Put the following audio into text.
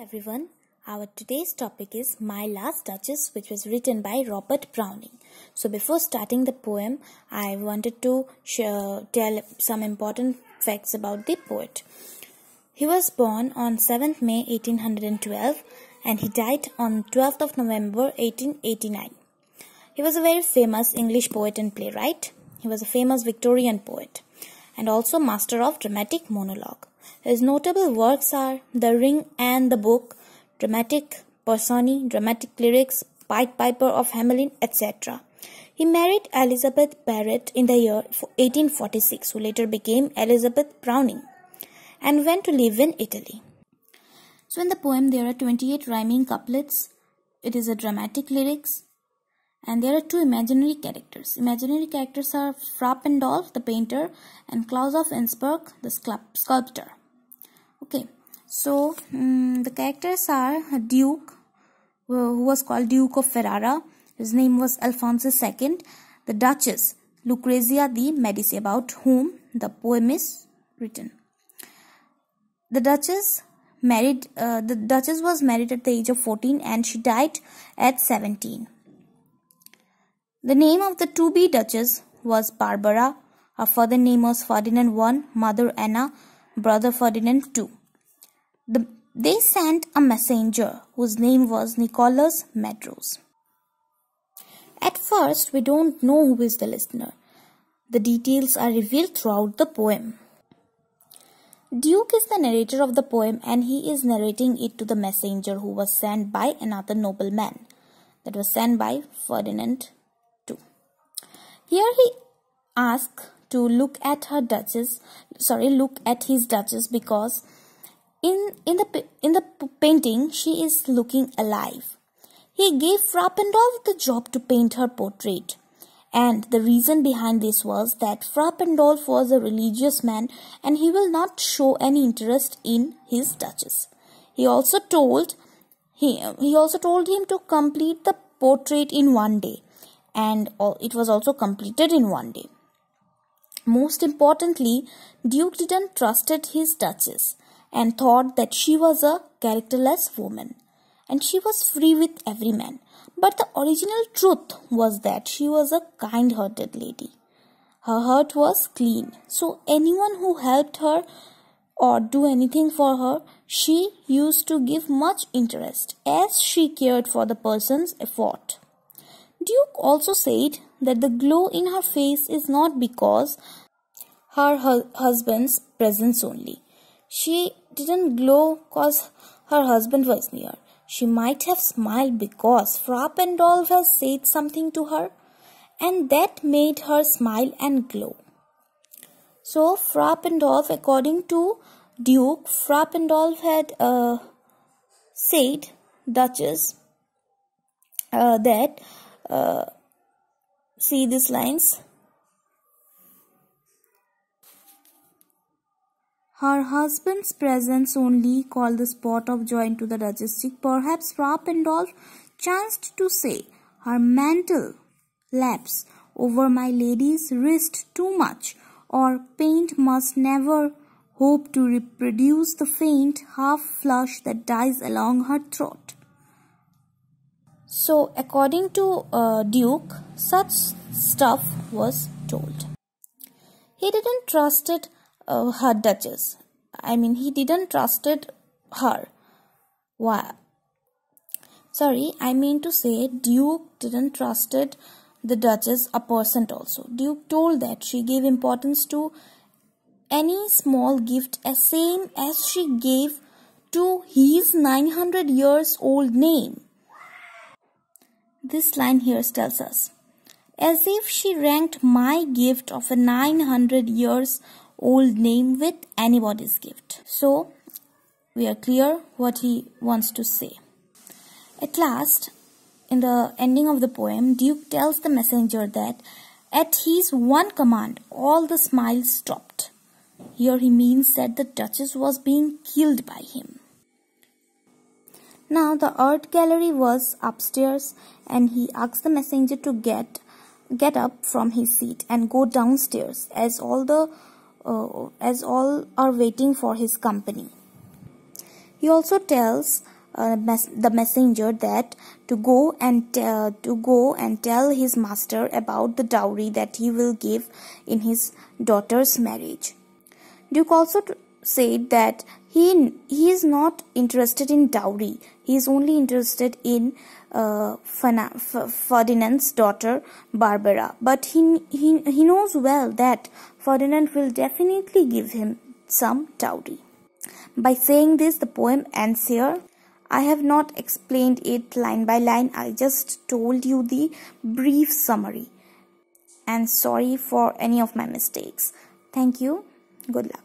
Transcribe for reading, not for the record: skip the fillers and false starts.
Everyone, our today's topic is My Last Duchess, which was written by Robert Browning. So before starting the poem, I wanted to tell some important facts about the poet. He was born on 7th May 1812 and he died on 12th of November 1889. He was a very famous English poet and playwright. He was a famous Victorian poet and also master of dramatic monologue. His notable works are The Ring and the Book, Dramatic Personae, Dramatic Lyrics, Pied Piper of Hamelin, etc. He married Elizabeth Barrett in the year 1846, who later became Elizabeth Browning, and went to live in Italy. So in the poem there are 28 rhyming couplets. It is a dramatic lyrics. And there are two imaginary characters. Imaginary characters are Fra Pandolf, the painter, and Claus of Innsbruck, the sculptor. Okay, so the characters are a Duke, who was called Duke of Ferrara. His name was Alphonsus II. The Duchess, Lucrezia de Medici, about whom the poem is written. The Duchess was married at the age of 14 and she died at 17. The name of the to-be Duchess was Barbara. Her father name was Ferdinand I, mother Anna, brother Ferdinand II. They sent a messenger whose name was Nicholas Medrose. At first, we don't know who is the listener. The details are revealed throughout the poem. Duke is the narrator of the poem and he is narrating it to the messenger who was sent by another nobleman, that was sent by Ferdinand II. Here he asks to look at his duchess because in the painting she is looking alive. He gave Fra Pandolf the job to paint her portrait, and the reason behind this was that Fra Pandolf was a religious man and he will not show any interest in his duchess. He also told him to complete the portrait in one day, and it was also completed in one day. Most importantly, Duke didn't trusted his duchess and thought that she was a characterless woman and she was free with every man. But the original truth was that she was a kind-hearted lady. Her heart was clean, so anyone who helped her or do anything for her, she used to give much interest as she cared for the person's effort. Duke also said that the glow in her face is not because her husband's presence only. She didn't glow because her husband was near. She might have smiled because Fra Pandolf has said something to her, and that made her smile and glow. So Fra Pandolf, according to Duke, Fra Pandolf had said Duchess that see these lines. Her husband's presence only called the spot of joy into the Duchess' cheek. Perhaps Fra Pandolf chanced to say, her mantle laps over my lady's wrist too much, or paint must never hope to reproduce the faint half flush that dies along her throat. So, according to Duke, such stuff was told. He didn't trusted her duchess. He didn't trusted her. Why? Duke didn't trusted the duchess a person also. Duke told that she gave importance to any small gift as same as she gave to his 900 years old name. This line here tells us, as if she ranked my gift of a 900 years old name with anybody's gift. So, we are clear what he wants to say. At last, in the ending of the poem, Duke tells the messenger that at his one command, all the smiles stopped. Here he means that the Duchess was being killed by him. Now the art gallery was upstairs and he asked the messenger to get up from his seat and go downstairs as all are waiting for his company. He also tells the messenger that to go and tell his master about the dowry that he will give in his daughter's marriage. Duke also said that he is not interested in dowry. He is only interested in Ferdinand's daughter Barbara. But he knows well that Ferdinand will definitely give him some dowry. By saying this, the poem ends here. I have not explained it line by line. I just told you the brief summary. And sorry for any of my mistakes. Thank you. Good luck.